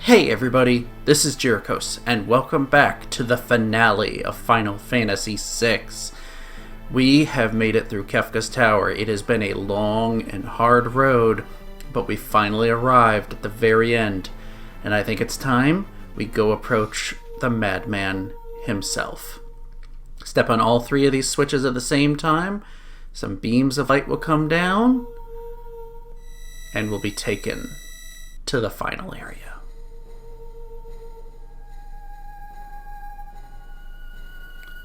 Hey everybody, this is Jerichos, and welcome back to the finale of Final Fantasy VI. We have made it through Kefka's Tower. It has been a long and hard road, but we finally arrived at the very end, and I think it's time we go approach the madman himself. Step on all three of these switches at the same time, some beams of light will come down, and we'll be taken to the final area.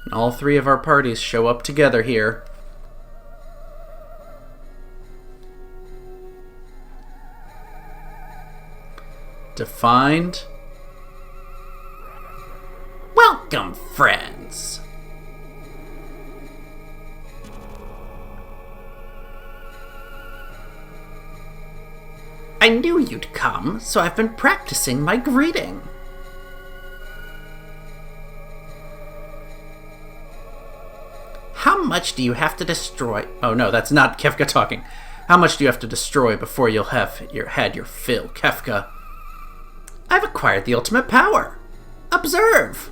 And all three of our parties show up together here. To find... Welcome, friends! I knew you'd come, so I've been practicing my greeting. How much do you have to destroy... Oh no, that's not Kefka talking. How much do you have to destroy before you'll have had your fill, Kefka? I've acquired the ultimate power. Observe!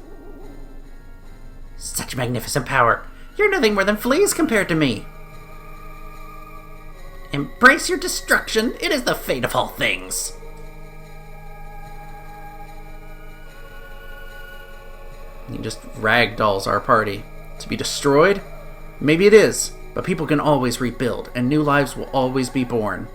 Such magnificent power. You're nothing more than fleas compared to me. Embrace your destruction. It is the fate of all things. He just ragdolls our party. To be destroyed? Maybe it is, but people can always rebuild, and new lives will always be born.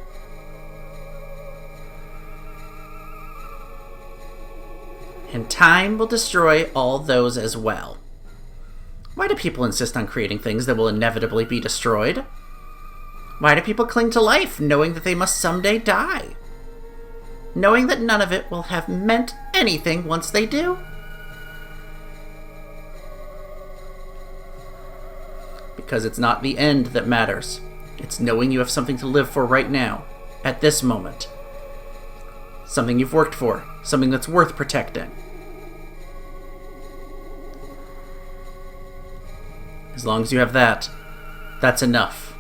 And time will destroy all those as well. Why do people insist on creating things that will inevitably be destroyed? Why do people cling to life, knowing that they must someday die? Knowing that none of it will have meant anything once they do? Because it's not the end that matters. It's knowing you have something to live for right now, at this moment. Something you've worked for, something that's worth protecting. As long as you have that, that's enough.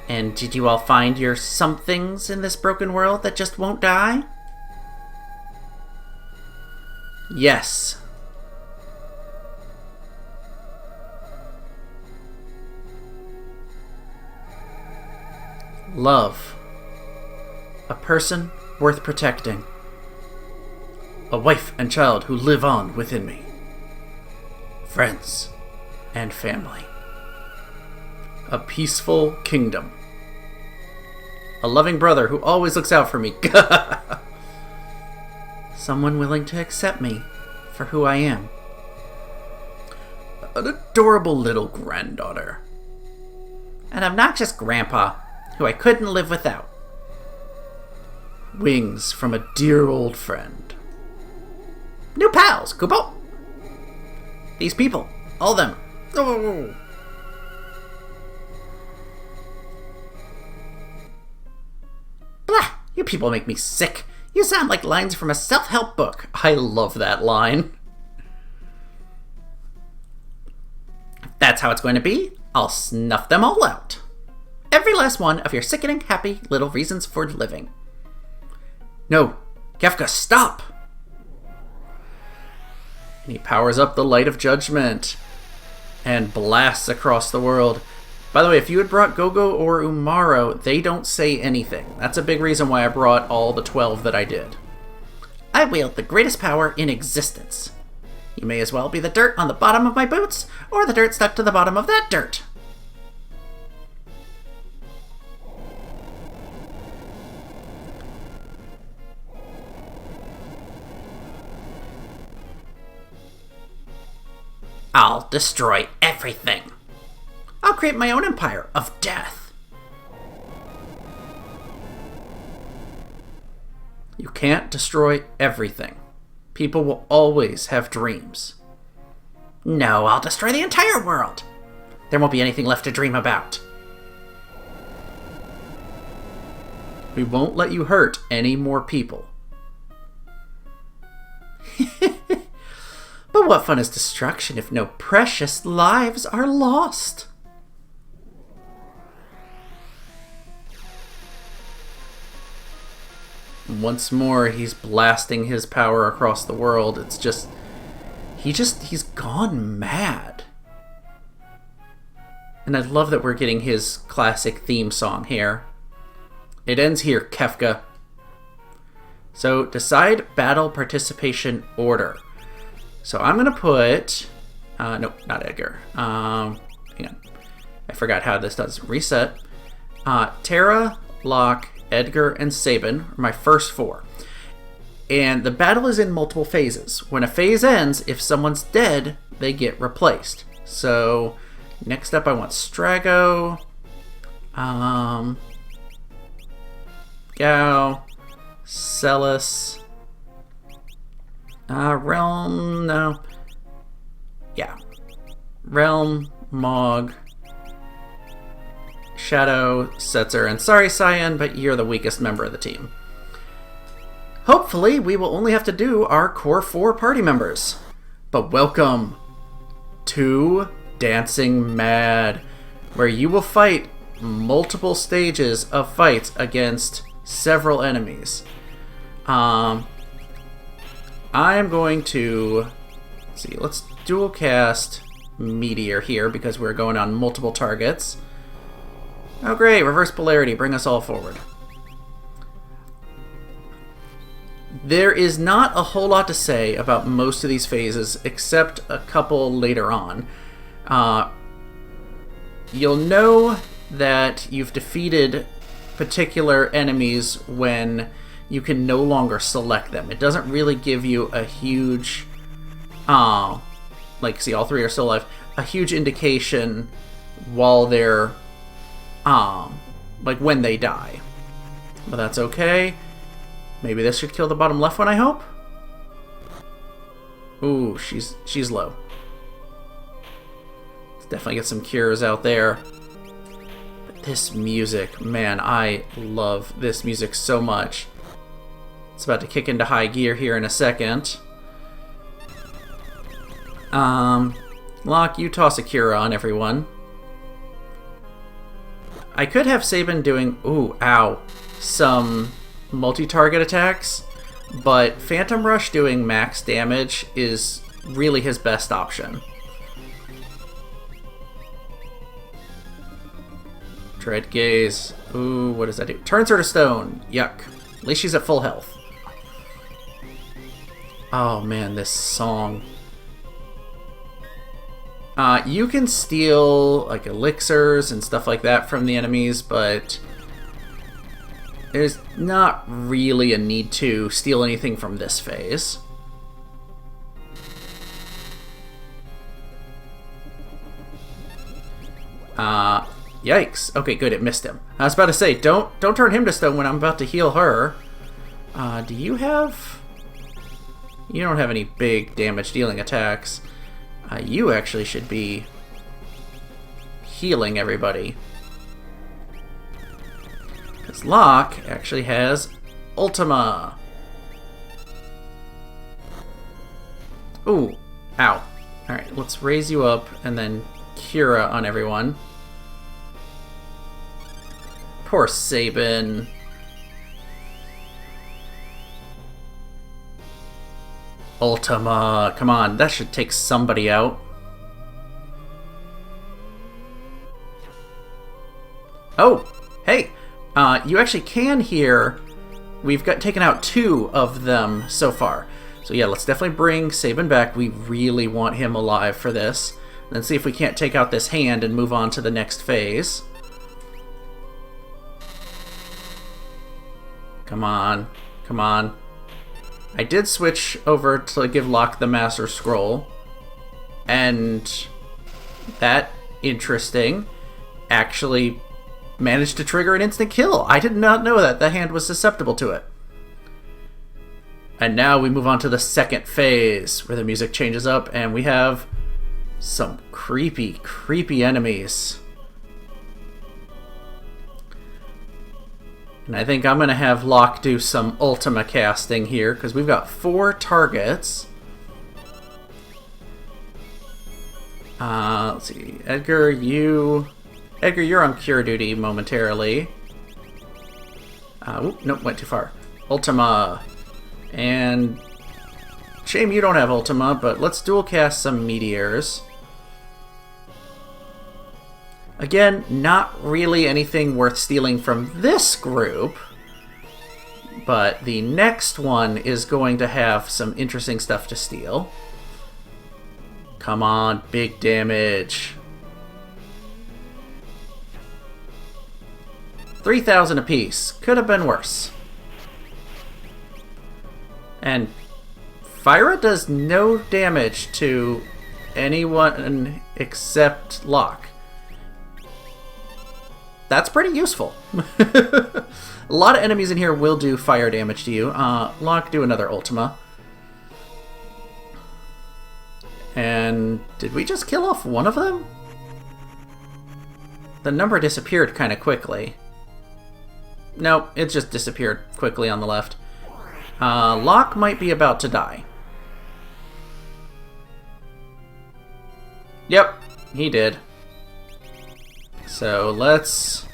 And did you all find your somethings in this broken world that just won't die? Yes. Love. A person worth protecting. A wife and child who live on within me. Friends and family. A peaceful kingdom. A loving brother who always looks out for me. Someone willing to accept me for who I am. An adorable little granddaughter. An obnoxious grandpa who I couldn't live without. Wings from a dear old friend. New pals, Kupo! These people, all of them. Oh. Blah! You people make me sick. You sound like lines from a self-help book. I love that line. If that's how it's going to be, I'll snuff them all out. Every last one of your sickening, happy little reasons for living. No, Kefka, stop! And he powers up the light of judgment and blasts across the world. By the way, if you had brought Gogo or Umaro, they don't say anything. That's a big reason why I brought all the 12 that I did. I wield the greatest power in existence. You may as well be the dirt on the bottom of my boots, or the dirt stuck to the bottom of that dirt. I'll destroy everything. I'll create my own empire of death. You can't destroy everything. People will always have dreams. No, I'll destroy the entire world. There won't be anything left to dream about. We won't let you hurt any more people. But what fun is destruction if no precious lives are lost? Once more, he's blasting his power across the world. It's just... He's gone mad. And I love that we're getting his classic theme song here. It ends here, Kefka. So, decide battle participation order. So I'm going to put... nope, not Edgar. Hang on. I forgot how this does. Reset. Terra, Locke, Edgar, and Sabin are my first 4. And the battle is in multiple phases. When a phase ends, if someone's dead, they get replaced. So, next up I want Strago. Gao. Celis. Realm, no. Yeah. Realm, Mog, Shadow, Setzer, and sorry, Cyan, but you're the weakest member of the team. Hopefully, we will only have to do our core 4 party members. But welcome to Dancing Mad, where you will fight multiple stages of fights against several enemies. I'm going to... Let's see, let's dual cast Meteor here because we're going on multiple targets. Oh great, reverse polarity, bring us all forward. There is not a whole lot to say about most of these phases except a couple later on. You'll know that you've defeated particular enemies when you can no longer select them. It doesn't really give you a huge... like, see, all 3 are still alive. A huge indication while they're... like, when they die. But that's okay. Maybe this should kill the bottom left one, I hope? Ooh, she's low. Let's definitely get some cures out there. But this music, man, I love this music so much. It's about to kick into high gear here in a second. Locke, you toss a cure on everyone. I could have Sabin doing, ooh, ow, some multi-target attacks, but Phantom Rush doing max damage is really his best option. Dread Gaze. Ooh, what does that do? Turns her to stone. Yuck. At least she's at full health. Oh man, this song. You can steal like elixirs and stuff like that from the enemies, but there's not really a need to steal anything from this phase. Yikes. Okay, good, it missed him. I was about to say, don't turn him to stone when I'm about to heal her. Do you have... You don't have any big damage dealing attacks. You actually should be healing everybody. Because Locke actually has Ultima. Ooh, ow. Alright, let's raise you up and then Cura on everyone. Poor Sabin. Ultima. Come on, that should take somebody out. Oh, hey. You actually can hear. We've got taken out 2 of them so far. So yeah, let's definitely bring Sabin back. We really want him alive for this. Then see if we can't take out this hand and move on to the next phase. Come on. Come on. I did switch over to give Locke the Master Scroll. And that, interesting, actually managed to trigger an instant kill. I did not know that the hand was susceptible to it. And now we move on to the second phase, where the music changes up, and we have some creepy, creepy enemies. And I think I'm going to have Locke do some Ultima casting here, because we've got 4 targets. Let's see. Edgar, you're on cure duty momentarily. Nope, went too far. Ultima. And shame you don't have Ultima, but let's dual cast some Meteors. Again, not really anything worth stealing from this group, but the next one is going to have some interesting stuff to steal. Come on, big damage. 3,000 apiece. Could have been worse. And Fyra does no damage to anyone except Locke. That's pretty useful. A lot of enemies in here will do fire damage to you. Locke, do another Ultima. And did we just kill off one of them? The number disappeared kind of quickly. Nope, it just disappeared quickly on the left. Locke might be about to die. Yep, he did. So let's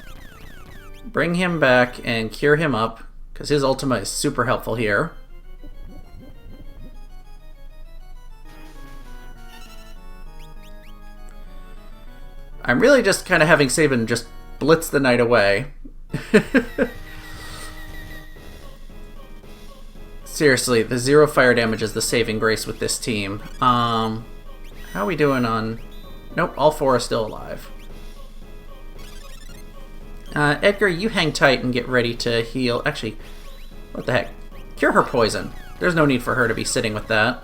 bring him back and cure him up, because his Ultima is super helpful here. I'm really just kind of having Sabin just blitz the knight away. Seriously, the 0 fire damage is the saving grace with this team. How are we doing on... Nope, all 4 are still alive. Edgar, you hang tight and get ready to heal. Actually, what the heck? Cure her poison. There's no need for her to be sitting with that.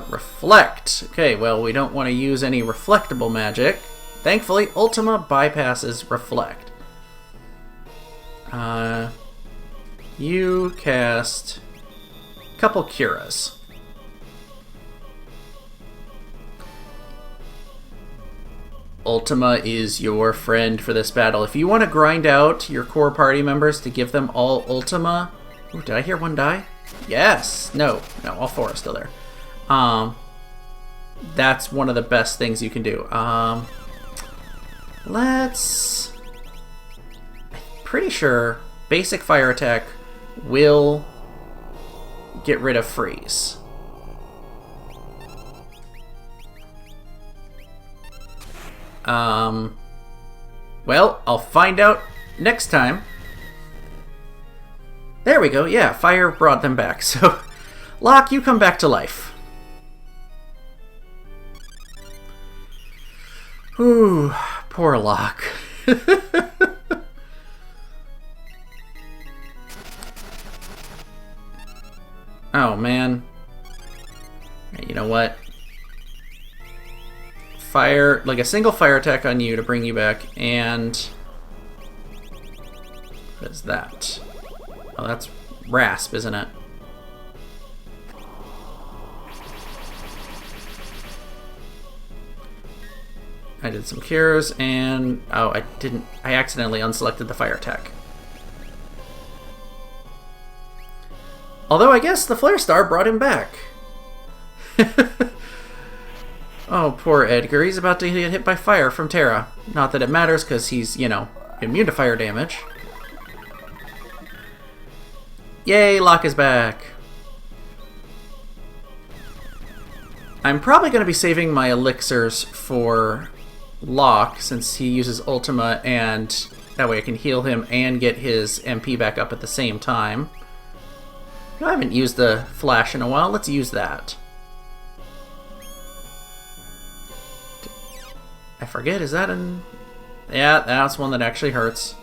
Reflect. Okay, well, we don't want to use any reflectable magic. Thankfully, Ultima bypasses Reflect. You cast a couple Curas. Ultima is your friend for this battle. If you want to grind out your core party members to give them all Ultima... Ooh, did I hear one die? Yes! No, all 4 are still there. That's one of the best things you can do. Let's... I'm pretty sure basic fire attack will get rid of freeze. Well, I'll find out next time. There we go. Yeah, fire brought them back. So, Locke, you come back to life. Ooh, poor Locke. Oh, man. You know what? Fire, like a single fire attack on you to bring you back, and... What is that? Oh, that's Rasp, isn't it? I did some cures, and... Oh, I didn't... I accidentally unselected the fire attack. Although, I guess the Flare Star brought him back. Oh, poor Edgar. He's about to get hit by fire from Terra. Not that it matters, because he's, you know, immune to fire damage. Yay, Locke is back. I'm probably going to be saving my elixirs for Locke, since he uses Ultima, and that way I can heal him and get his MP back up at the same time. I haven't used the flash in a while. Let's use that. I forget, is that an... Yeah, that's one that actually hurts.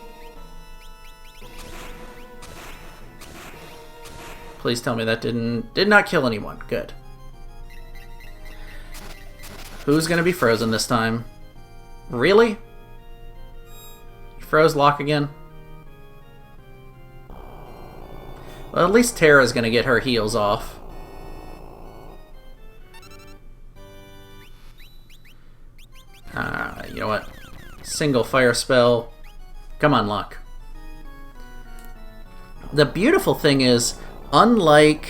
Please tell me that did not kill anyone. Good. Who's gonna be frozen this time? Really? You froze Locke again? Well, at least Terra's gonna get her heals off. You know what? Single fire spell. Come on, Locke. The beautiful thing is, unlike...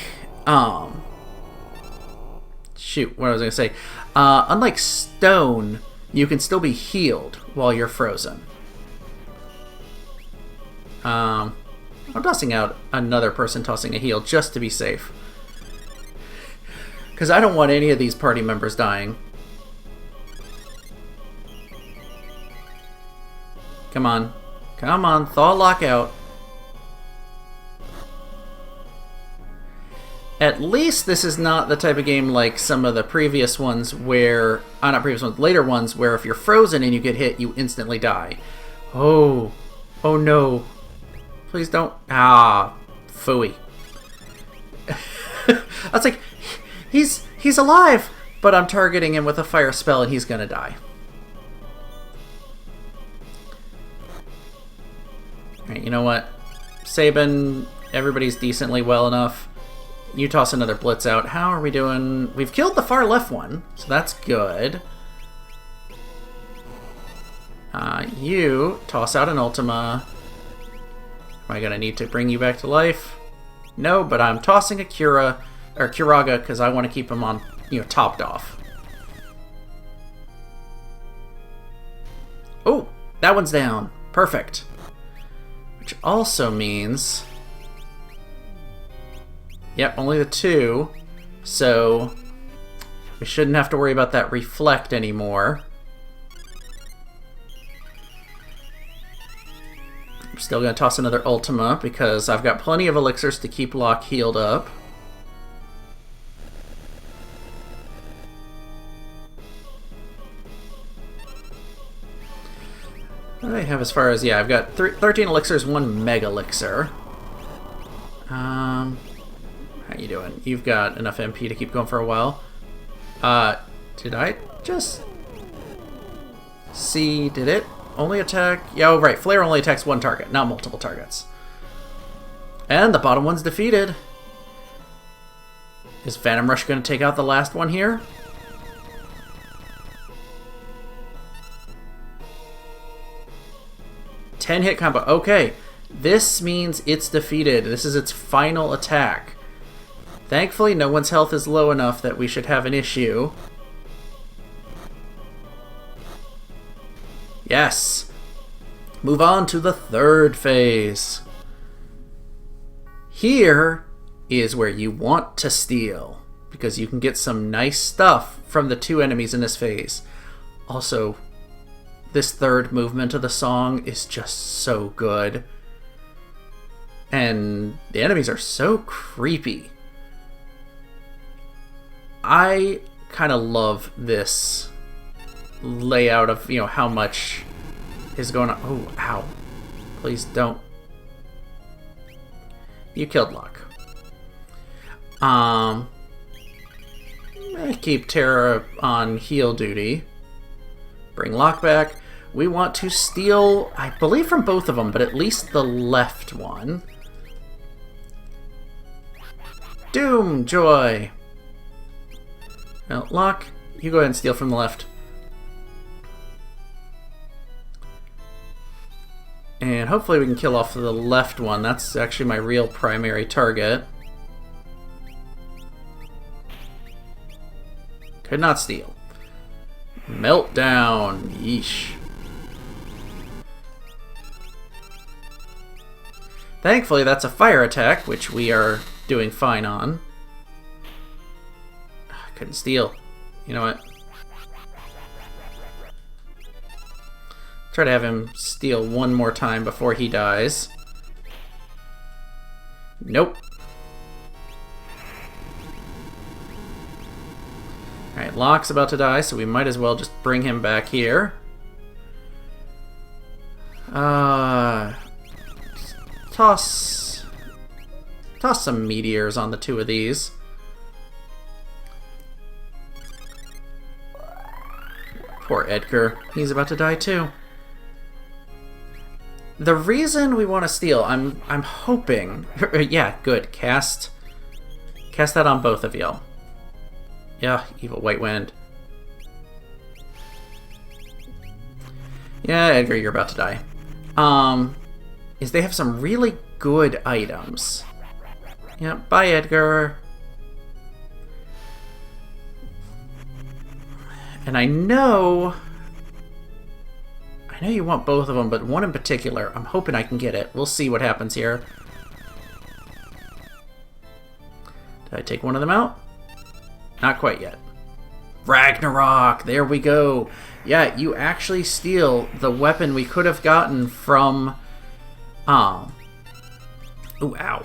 Shoot, what was I gonna say? Unlike stone, you can still be healed while you're frozen. I'm tossing out another person tossing a heal just to be safe. Because I don't want any of these party members dying. Come on. Come on, thaw lockout. At least this is not the type of game like some of the previous ones where... not previous ones, later ones where if you're frozen and you get hit, you instantly die. Oh. Oh no. Please don't... Ah. Phooey. I was like, he's alive! But I'm targeting him with a fire spell and he's gonna die. Alright, you know what? Sabin, everybody's decently well enough. You toss another blitz out. How are we doing? We've killed the far left one, so that's good. You toss out an Ultima. Am I gonna need to bring you back to life? No, but I'm tossing a Cura, or Curaga, because I want to keep him on, topped off. Oh, that one's down. Perfect. Which also means... Yep, only the two. So we shouldn't have to worry about that reflect anymore. I'm still going to toss another Ultima because I've got plenty of elixirs to keep Locke healed up. What do I have as far as... Yeah, I've got 13 elixirs, 1 mega elixir. How you doing? You've got enough MP to keep going for a while. Did I just see? Did it only attack? Yeah, oh, right. Flare only attacks one target, not multiple targets. And the bottom one's defeated. Is Phantom Rush going to take out the last one here? Hit combo. Okay, this means it's defeated. This is its final attack. Thankfully, no one's health is low enough that we should have an issue. Yes! Move on to the third phase. Here is where you want to steal, because you can get some nice stuff from the two enemies in this phase. Also, this third movement of the song is just so good. And the enemies are so creepy. I kind of love this layout of, how much is going on. Oh, ow. Please don't. You killed Locke. I keep Terra on heal duty. Bring Locke back. We want to steal, I believe, from both of them, but at least the left one. Doom Joy. Now, Locke, you go ahead and steal from the left. And hopefully we can kill off the left one. That's actually my real primary target. Could not steal. Meltdown. Yeesh. Thankfully, that's a fire attack, which we are doing fine on. Couldn't steal. You know what? Try to have him steal one more time before he dies. Nope. Alright, Locke's about to die, so we might as well just bring him back here. Toss some meteors on the two of these. Poor Edgar. He's about to die too. The reason we want to steal, I'm hoping... yeah, good. Cast that on both of y'all. Yeah, Evil White Wind. Yeah, Edgar, you're about to die. Is they have some really good items. Yeah, bye, Edgar. And I know I know you want both of them, but one in particular, I'm hoping I can get it. We'll see what happens here. Did I take one of them out? Not quite yet. Ragnarok! There we go! Yeah, you actually steal the weapon we could have gotten from... Ooh, ow.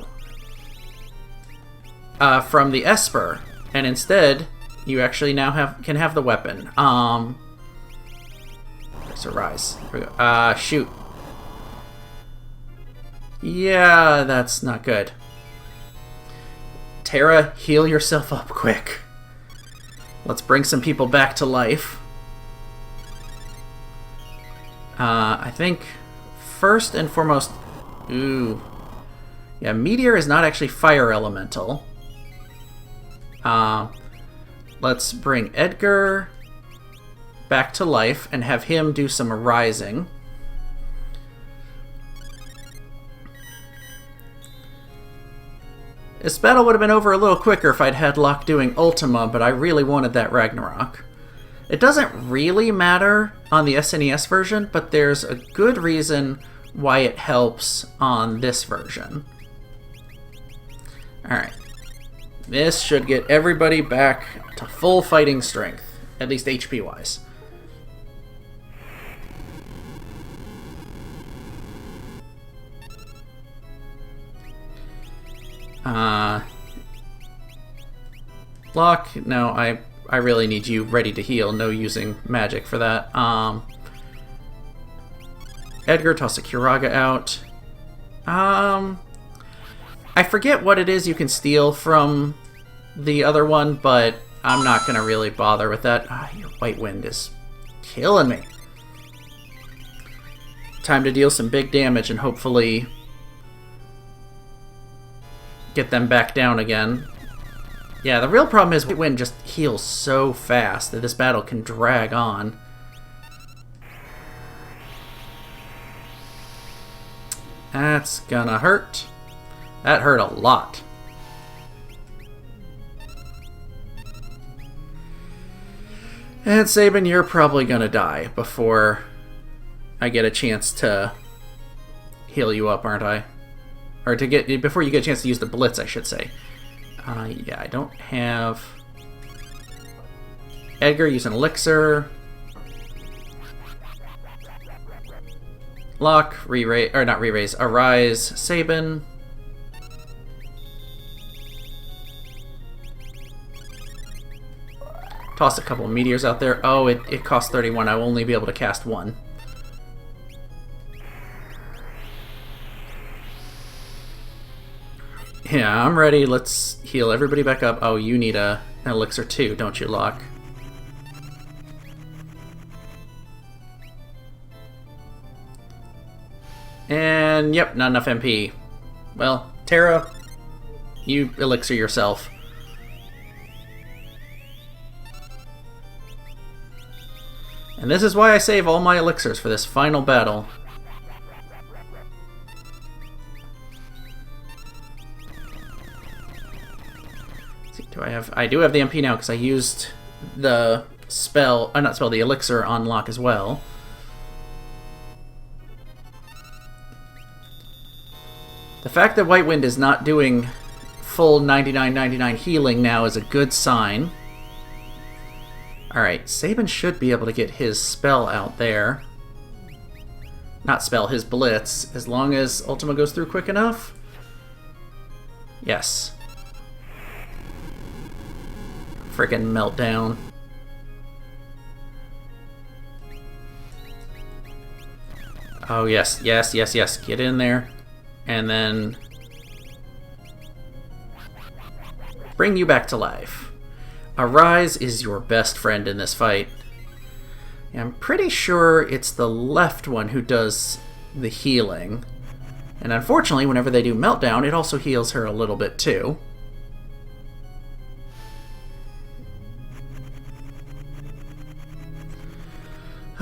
From the Esper. And instead, you actually now can have the weapon. There's a rise. Here we go. Shoot. Yeah, that's not good. Terra, heal yourself up quick. Let's bring some people back to life. I think first and foremost... Ooh. Yeah, Meteor is not actually fire elemental. Let's bring Edgar back to life and have him do some rising. This battle would have been over a little quicker if I'd had luck doing Ultima, but I really wanted that Ragnarok. It doesn't really matter on the SNES version, but there's a good reason why it helps on this version. Alright. This should get everybody back to full fighting strength, at least HP-wise. Lock, no, I really need you ready to heal, no using magic for that. Edgar, toss a Kiraga out. I forget what it is you can steal from the other one, but I'm not going to really bother with that. Your White Wind is killing me. Time to deal some big damage and hopefully get them back down again. Yeah, the real problem is White Wind just heals so fast that this battle can drag on. That's gonna hurt. That hurt a lot. And Sabin, you're probably gonna die before I get a chance to heal you up, aren't I? Or before you get a chance to use the Blitz, I should say. Yeah, I don't have... Edgar, use an Elixir. Lock, re-raise, or not re-raise, Arise, Sabin. Toss a couple of meteors out there. Oh, it costs 31. I will only be able to cast one. Yeah, I'm ready. Let's heal everybody back up. Oh, you need an elixir too, don't you, Locke? And, yep, not enough MP. Well, Terra, you elixir yourself. And this is why I save all my elixirs for this final battle. I do have the MP now because I used the spell, not spell, the elixir on Locke as well. The fact that White Wind is not doing full 99/99 healing now is a good sign. Alright, Sabin should be able to get his spell out there. Not spell, his blitz, as long as Ultima goes through quick enough. Yes. Frickin' meltdown. Oh, yes, yes, yes, yes. Get in there. And then bring you back to life. Arise is your best friend in this fight. I'm pretty sure it's the left one who does the healing. And unfortunately, whenever they do Meltdown, it also heals her a little bit too.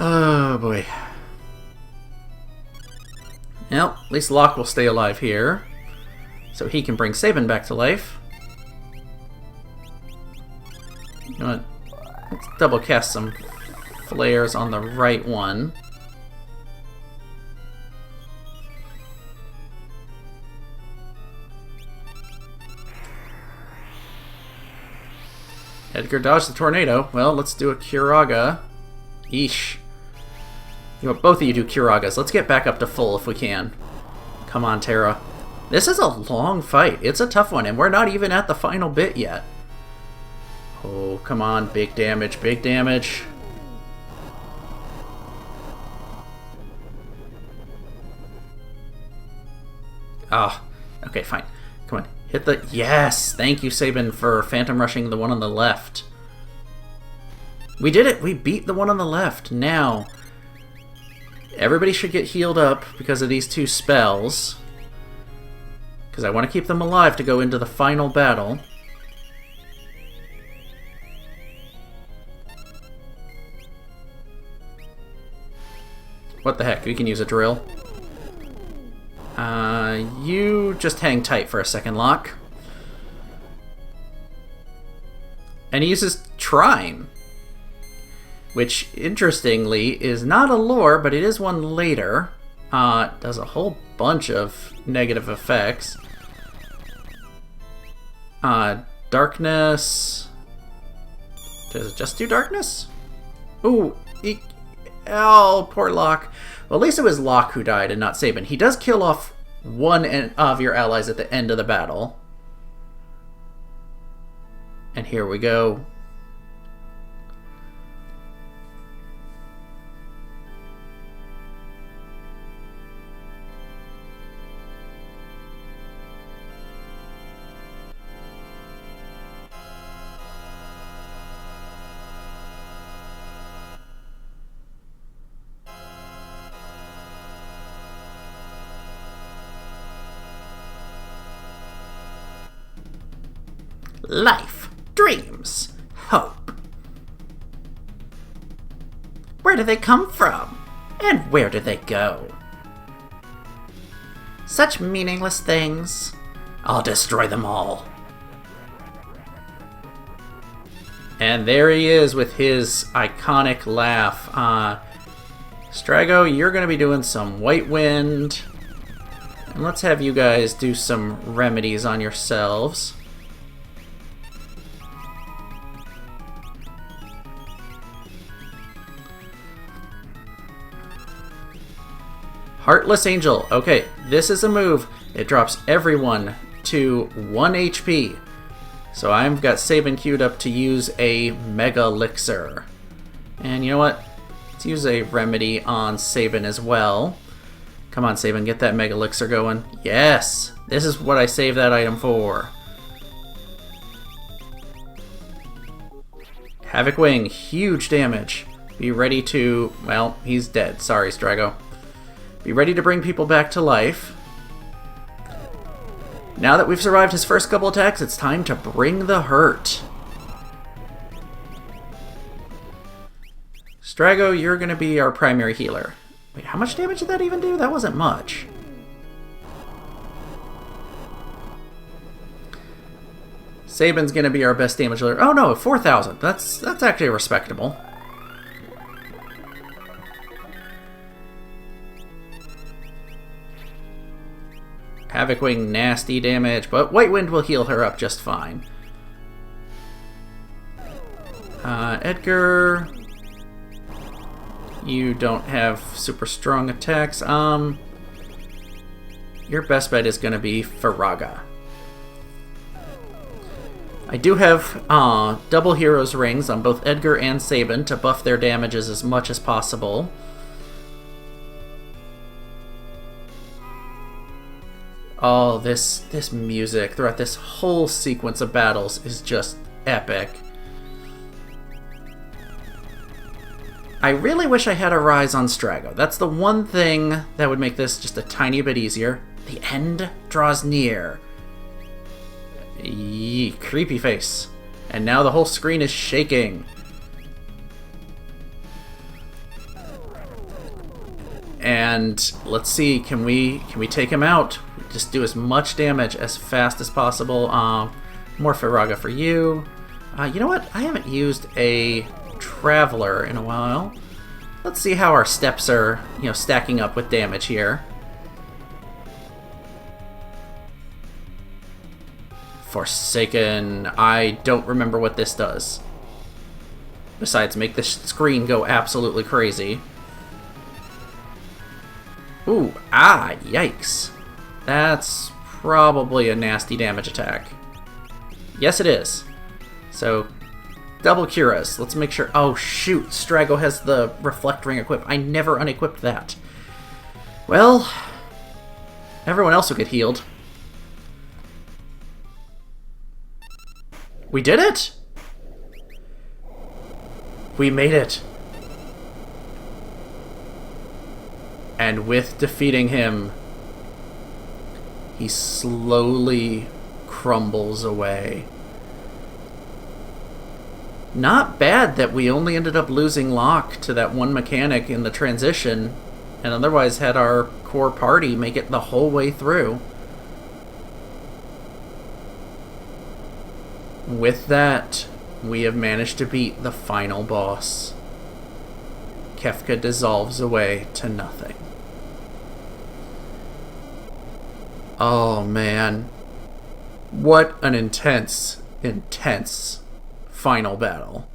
Oh boy. Well, at least Locke will stay alive here. So he can bring Sabin back to life. You know what? Let's double cast some flares on the right one. Edgar dodged the tornado. Well, let's do a Curaga. Eesh. You know, both of you do Curagas. Let's get back up to full if we can. Come on, Terra. This is a long fight. It's a tough one, and we're not even at the final bit yet. Oh, come on. Big damage, big damage. Ah, okay, fine. Come on, hit the... Yes! Thank you, Sabin, for Phantom Rushing the one on the left. We did it! We beat the one on the left. Now, everybody should get healed up because of these two spells. Because I want to keep them alive to go into the final battle. What the heck? We can use a drill. You just hang tight for a second, Locke. And he uses Trine, which, interestingly, is not a lore, but it is one later. Does a whole bunch of negative effects. Darkness... Does it just do darkness? Ooh, oh, poor Locke. Well, at least it was Locke who died and not Sabin. He does kill off one of your allies at the end of the battle. And here we go. Life, dreams, hope. Where do they come from? And where do they go? Such meaningless things. I'll destroy them all. And there he is with his iconic laugh. Strago, you're going to be doing some White Wind. And let's have you guys do some remedies on yourselves. Heartless Angel. Okay, this is a move. It drops everyone to 1 HP. So I've got Sabin queued up to use a Mega Elixir. And you know what? Let's use a remedy on Sabin as well. Come on, Sabin, get that Mega Elixir going. Yes! This is what I saved that item for. Havoc Wing, huge damage. Be ready to... Well, he's dead. Sorry, Strago. Be ready to bring people back to life. Now that we've survived his first couple attacks, it's time to bring the hurt. Strago, you're going to be our primary healer. Wait, how much damage did that even do? That wasn't much. Sabin's going to be our best damage dealer. Oh no, 4,000. That's actually respectable. Havoc Wing, nasty damage, but White Wind will heal her up just fine. Edgar, you don't have super strong attacks. Your best bet is going to be Faraga. I do have double Heroes Rings on both Edgar and Sabin to buff their damages as much as possible. Oh, this music throughout this whole sequence of battles is just epic. I really wish I had a Rise on Strago. That's the one thing that would make this just a tiny bit easier. The end draws near. Yee, creepy face. And now the whole screen is shaking. And let's see, can we take him out? Just do as much damage as fast as possible. More Faraga for you. You know what? I haven't used a Traveler in a while. Let's see how our steps are, stacking up with damage here. Forsaken. I don't remember what this does. Besides, make the screen go absolutely crazy. Ooh, yikes. That's probably a nasty damage attack. Yes, it is. So, double Curas. Let's make sure... Oh, shoot. Strago has the Reflect Ring equipped. I never unequipped that. Well, everyone else will get healed. We did it! We made it. And with defeating him, he slowly crumbles away. Not bad that we only ended up losing Locke to that one mechanic in the transition, and otherwise had our core party make it the whole way through. With that, we have managed to beat the final boss. Kefka dissolves away to nothing. Oh man. What an intense, intense final battle.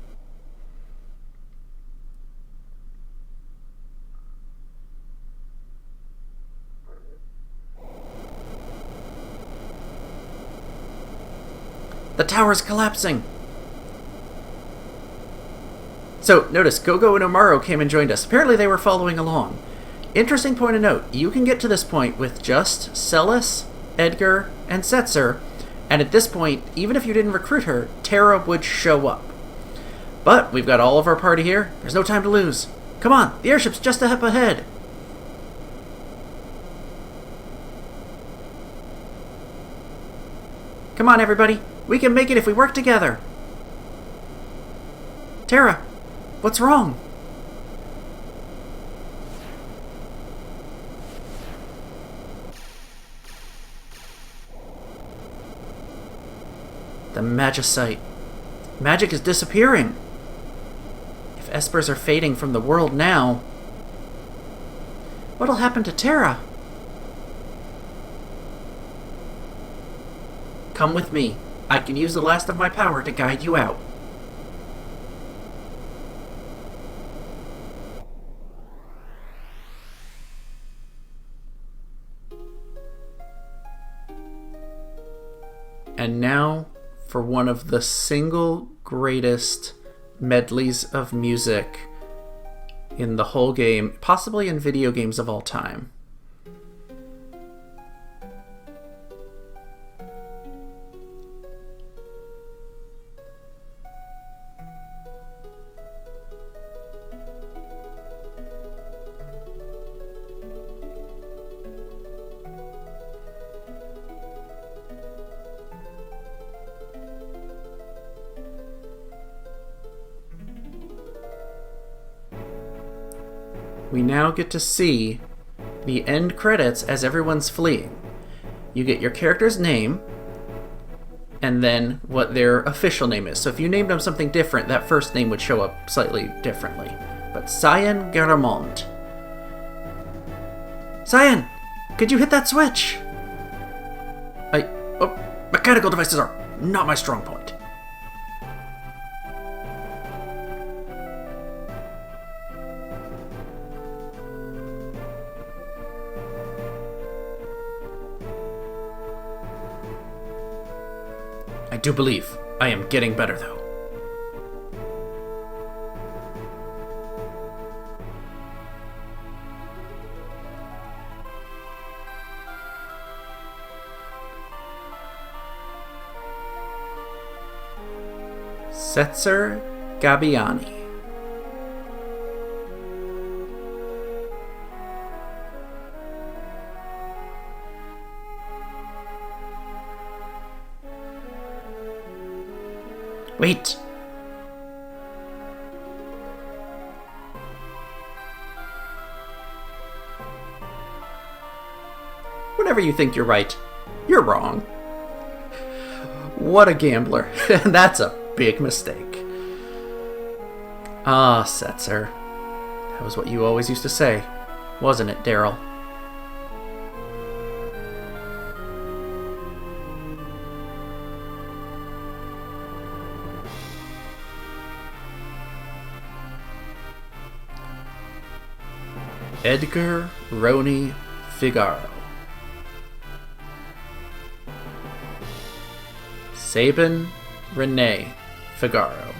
The tower's collapsing! So, notice, Gogo and Umaru came and joined us. Apparently they were following along. Interesting point of note, you can get to this point with just Celis, Edgar, and Setzer, and at this point, even if you didn't recruit her, Terra would show up. But we've got all of our party here. There's no time to lose. Come on, the airship's just up ahead. Come on, everybody. We can make it if we work together. Terra, what's wrong? The Magicite. Magic is disappearing. If Espers are fading from the world now, what'll happen to Terra? Come with me. I can use the last of my power to guide you out. And now for one of the single greatest medleys of music in the whole game, possibly in video games of all time. We now get to see the end credits as everyone's fleeing. You get your character's name, and then what their official name is. So if you named them something different, that first name would show up slightly differently. But Cyan Garamond. Cyan! Could you hit that switch? Mechanical devices are not my strong point. I do believe I am getting better, though. Setzer Gabbiani. Wait! Whenever you think you're right, you're wrong. What a gambler. That's a big mistake. Ah, Setzer. That was what you always used to say, wasn't it, Daryl? Edgar Roni Figaro. Sabin Renee Figaro.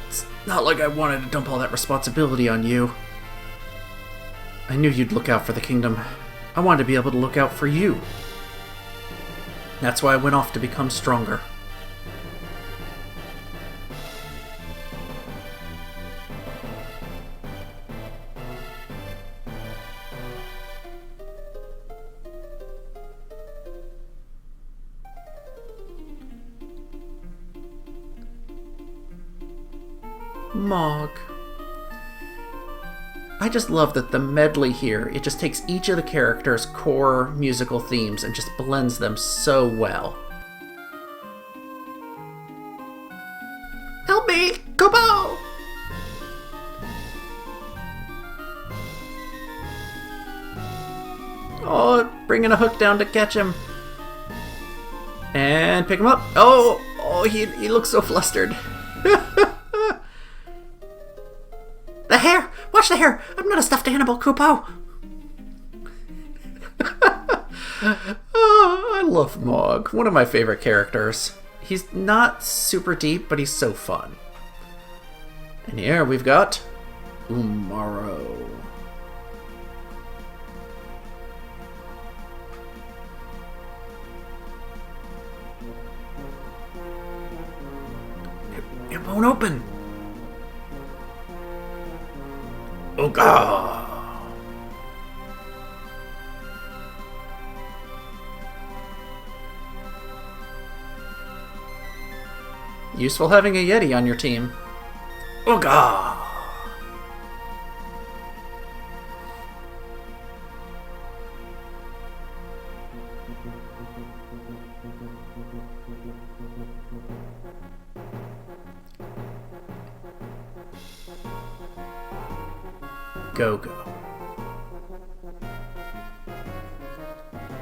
It's not like I wanted to dump all that responsibility on you. I knew you'd look out for the kingdom. I wanted to be able to look out for you. That's why I went off to become stronger. Mog. I just love that the medley here, it just takes each of the characters' core musical themes and just blends them so well. Help me! Kubo! Oh, bringing a hook down to catch him. And pick him up. Oh, he looks so flustered. The hair! Watch the hair! I'm not a stuffed animal, Kupo! Oh, I love Mog. One of my favorite characters. He's not super deep, but he's so fun. And here we've got Umaro. It won't open. Ooga! Useful having a Yeti on your team. Ooga! Go-Go.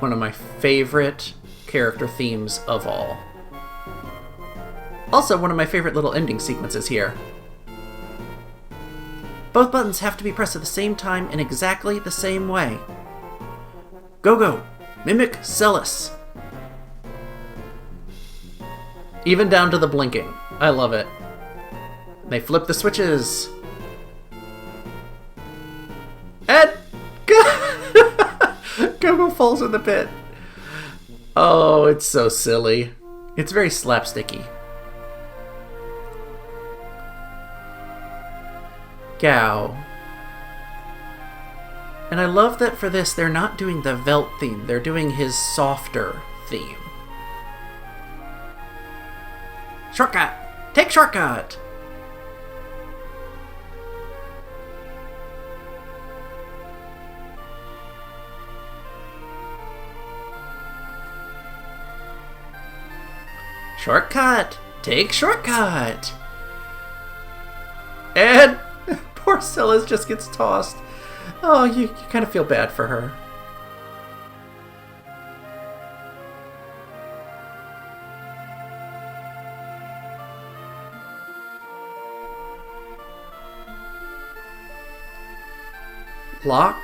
One of my favorite character themes of all. Also, one of my favorite little ending sequences here. Both buttons have to be pressed at the same time in exactly the same way. Go-Go! Mimic Celis! Even down to the blinking. I love it. They flip the switches. And Go-Go falls in the pit. Oh, it's so silly. It's very slapsticky. Gao. And I love that for this, they're not doing the Velt theme. They're doing his softer theme. Shortcut! Take shortcut! Shortcut! Take shortcut! And poor Celis just gets tossed. Oh, you kind of feel bad for her. Lock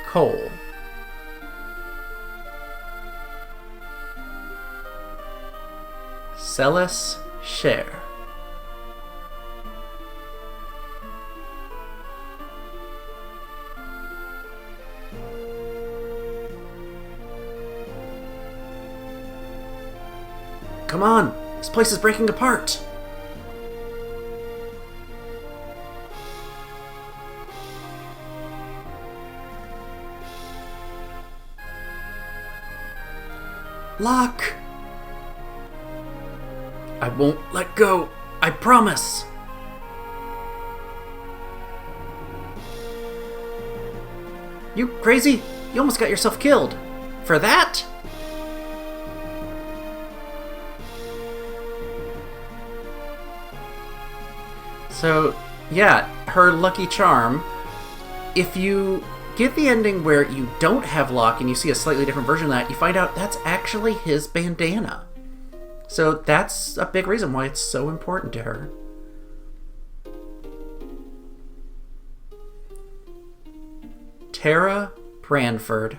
Cole. Celis Share. Come on! This place is breaking apart! Lock! I won't let go! I promise! You crazy? You almost got yourself killed! For that? So, yeah, her lucky charm. If you get the ending where you don't have Locke and you see a slightly different version of that, you find out that's actually his bandana. So that's a big reason why it's so important to her. Tara Branford.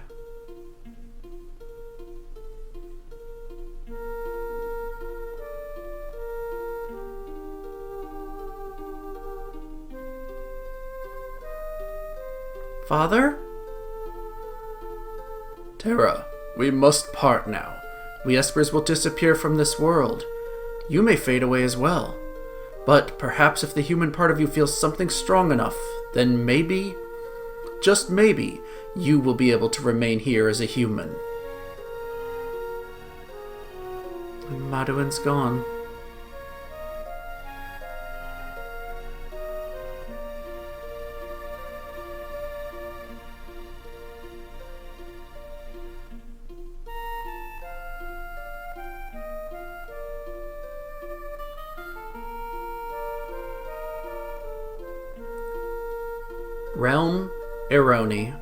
Father? Tara, we must part now. We Espers will disappear from this world. You may fade away as well. But perhaps if the human part of you feels something strong enough, then maybe, just maybe, you will be able to remain here as a human. And Maduin's gone. Realm Eroni.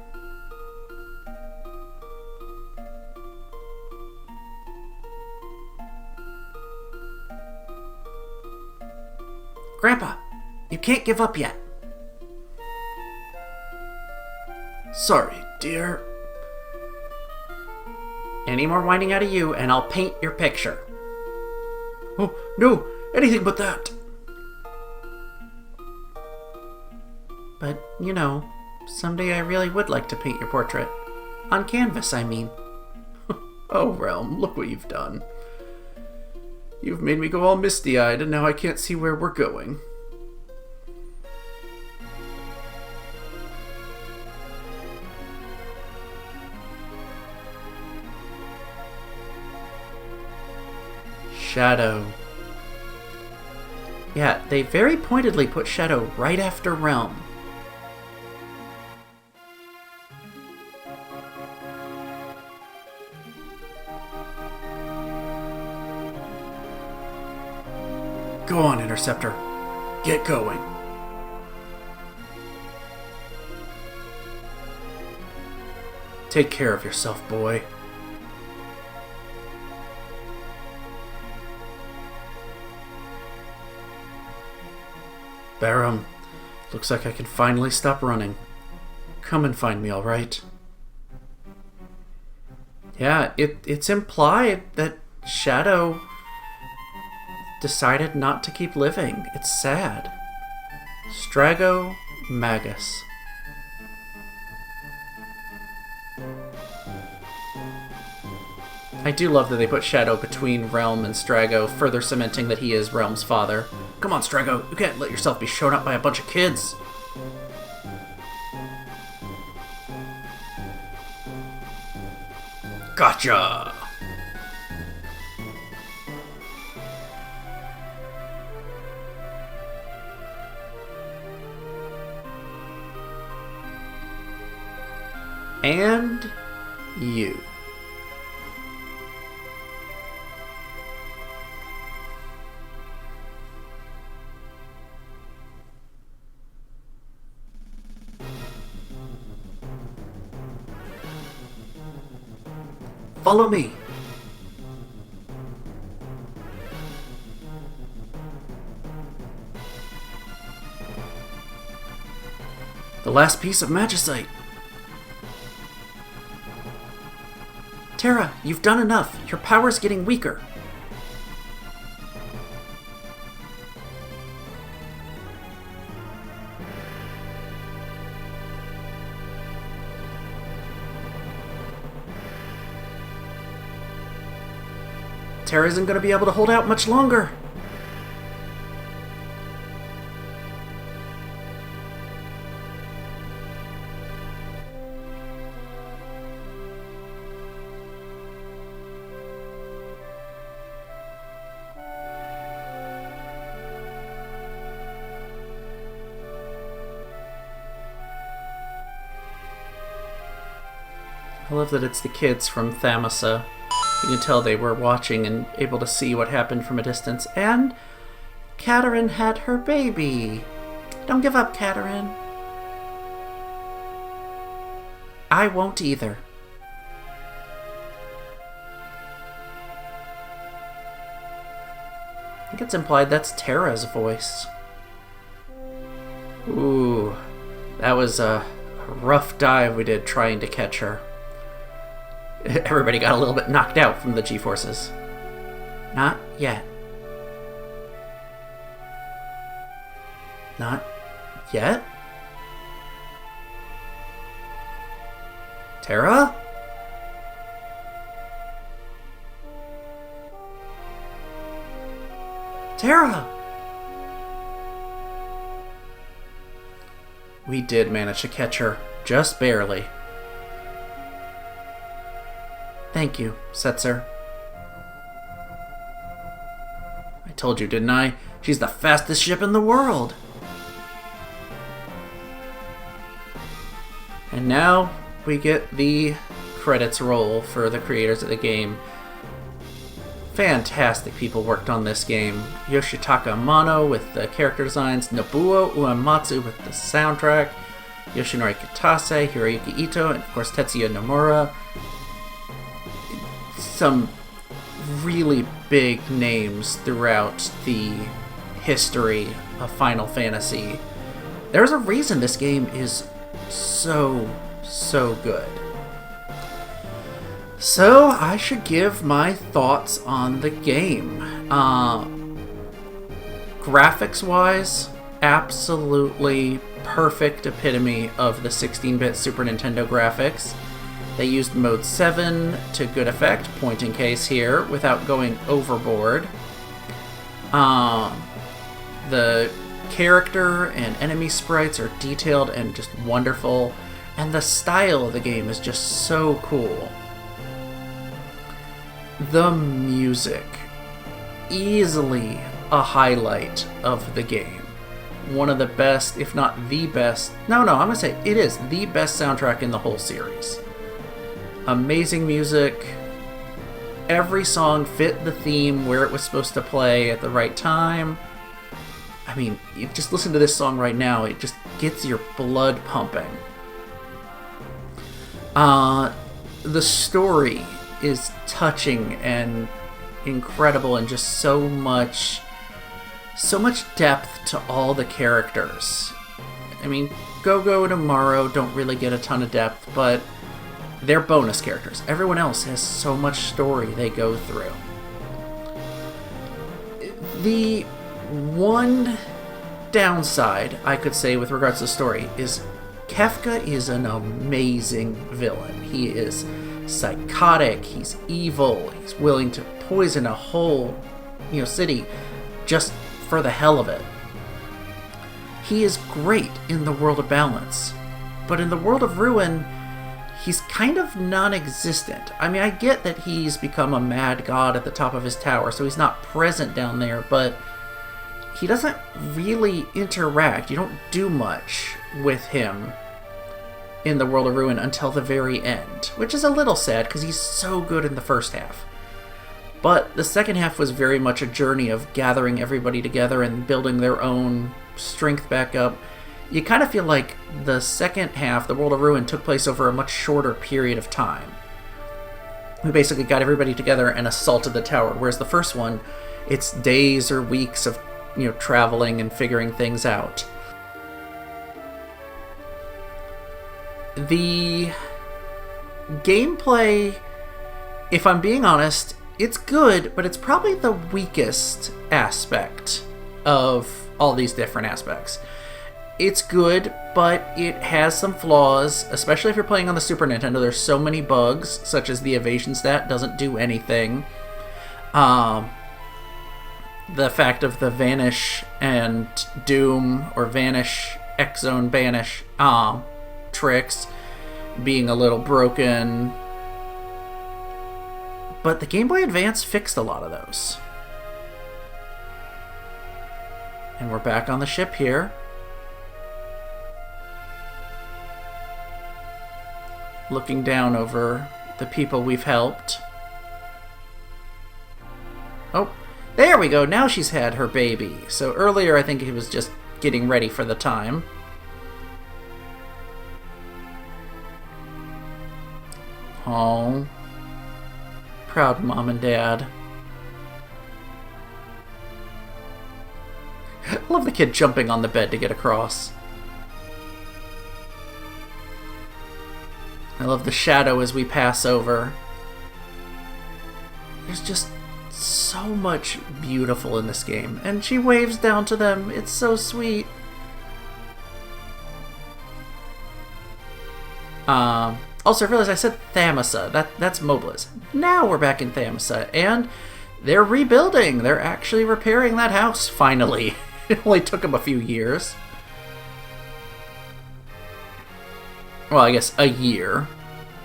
Grandpa, you can't give up yet. Sorry, dear. Any more whining out of you, and I'll paint your picture. Oh, no, anything but that. But, you know, someday I really would like to paint your portrait. On canvas, I mean. Oh, Realm, look what you've done. You've made me go all misty-eyed, and now I can't see where we're going. Shadow. Yeah, they very pointedly put Shadow right after Realm. Go on, Interceptor. Get going. Take care of yourself, boy. Barum, looks like I can finally stop running. Come and find me, alright? Yeah, it's implied that Shadow decided not to keep living. It's sad. Strago Magus. I do love that they put Shadow between Realm and Strago, further cementing that he is Realm's father. Come on, Strago, you can't let yourself be shown up by a bunch of kids. Gotcha! And you. Follow me. The last piece of magicite. Tara, you've done enough. Your power's getting weaker. Tara isn't going to be able to hold out much longer. I love that it's the kids from Thamasa. You can tell they were watching and able to see what happened from a distance. And Katerin had her baby. Don't give up, Katerin. I won't either. think it's implied that's Terra's voice. Ooh, that was a rough dive we did trying to catch her. Everybody got a little bit knocked out from the G-forces. Not yet. Not yet? Terra? Terra! We did manage to catch her, just barely. Thank you, Setzer. I told you, didn't I? She's the fastest ship in the world! And now we get the credits roll for the creators of the game. Fantastic people worked on this game. Yoshitaka Amano with the character designs, Nobuo Uematsu with the soundtrack, Yoshinori Kitase, Hiroyuki Ito, and of course Tetsuya Nomura. Some really big names throughout the history of Final Fantasy. There's a reason this game is so good. So, I should give my thoughts on the game. Graphics-wise, absolutely perfect epitome of the 16-bit Super Nintendo graphics. They used Mode 7 to good effect, point in case here, without going overboard. The character and enemy sprites are detailed and just wonderful, and the style of the game is just so cool. The music, easily a highlight of the game. One of the best, if not the best, I'm gonna say it is the best soundtrack in the whole series. Amazing music. Every song fit the theme where it was supposed to play at the right time. I mean, you just listen to this song right now, it just gets your blood pumping. The story is touching and incredible, and just so much depth to all the characters. I mean, Gogo and Amaro don't really get a ton of depth, but they're bonus characters. Everyone else has so much story they go through. The one downside I could say with regards to the story is Kefka is an amazing villain. He is psychotic, he's evil, he's willing to poison a whole, city just for the hell of it. He is great in the world of balance, but in the world of ruin, he's kind of non-existent. I mean, I get that he's become a mad god at the top of his tower, so he's not present down there, but he doesn't really interact. You don't do much with him in the world of ruin until the very end, which is a little sad because he's so good in the first half. But the second half was very much a journey of gathering everybody together and building their own strength back up. You kind of feel like the second half, the world of ruin, took place over a much shorter period of time. We basically got everybody together and assaulted the tower, whereas the first one, it's days or weeks of traveling and figuring things out. The gameplay, if I'm being honest, it's good, but it's probably the weakest aspect of all these different aspects. It's good, but it has some flaws, especially if you're playing on the Super Nintendo. There's so many bugs, such as the evasion stat doesn't do anything. The fact of the Vanish and Doom, or Vanish, X-Zone Banish, tricks being a little broken. But the Game Boy Advance fixed a lot of those. And we're back on the ship here. Looking down over the people we've helped. Oh, there we go. Now she's had her baby. So earlier I think he was just getting ready for the time. Oh, proud mom and dad. I love the kid jumping on the bed to get across. I love the shadow as we pass over. There's just so much beautiful in this game. And she waves down to them. It's so sweet. Also, I realized I said Thamasa. That's Mobliz. Now we're back in Thamasa, and they're rebuilding. They're actually repairing that house, finally. It only took them a few years. Well, I guess a year,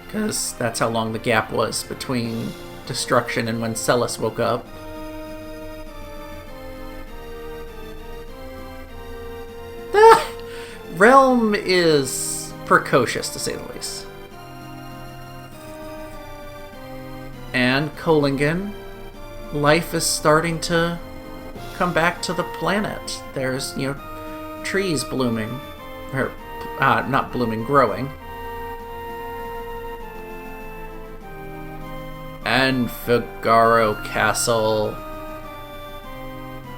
because that's how long the gap was between destruction and when Celis woke up. The realm is precocious, to say the least. And Kolingen, life is starting to come back to the planet. There's, trees blooming. Or, not blooming, growing. And Figaro Castle.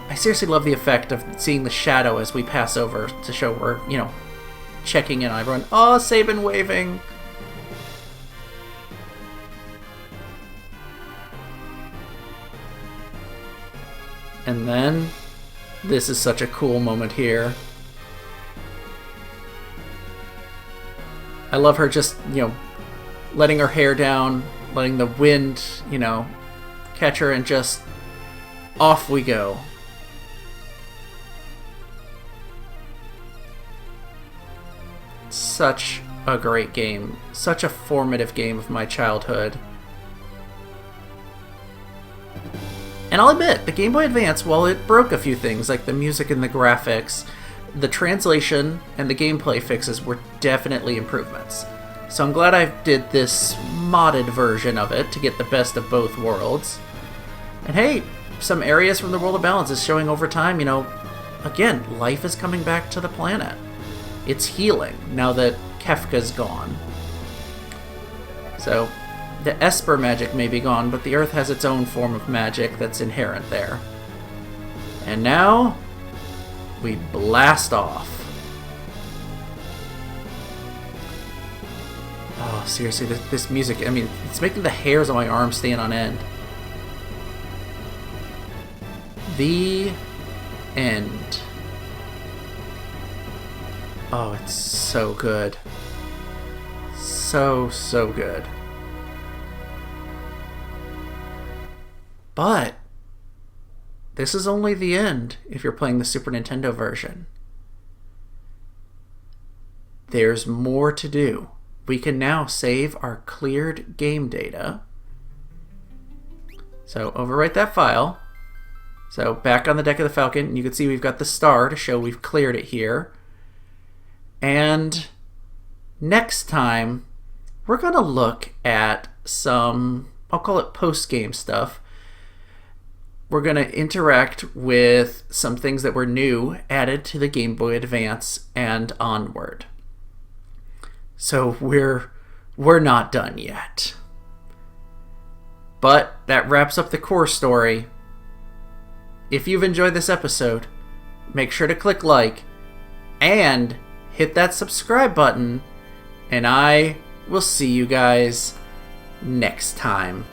I seriously love the effect of seeing the shadow as we pass over to show we're, checking in on everyone. Oh, Sabin waving. And then, this is such a cool moment here. I love her just, letting her hair down, letting the wind, catch her, and just off we go. Such a great game. Such a formative game of my childhood. And I'll admit, the Game Boy Advance, while it broke a few things, like the music and the graphics, the translation and the gameplay fixes were definitely improvements. So I'm glad I did this modded version of it to get the best of both worlds. And hey, some areas from the World of Balance is showing over time, again, life is coming back to the planet. It's healing now that Kefka's gone. So the Esper magic may be gone, but the Earth has its own form of magic that's inherent there. And now, we blast off. Oh, seriously, this music, it's making the hairs on my arm stand on end. The end. Oh, it's so good. So good. But this is only the end if you're playing the Super Nintendo version. There's more to do. We can now save our cleared game data. So overwrite that file. So back on the deck of the Falcon, you can see we've got the star to show we've cleared it here. And next time, we're going to look at some, I'll call it post-game stuff. We're going to interact with some things that were new added to the Game Boy Advance and onward. So we're not done yet. But that wraps up the core story. If you've enjoyed this episode, make sure to click like and hit that subscribe button, and I will see you guys next time.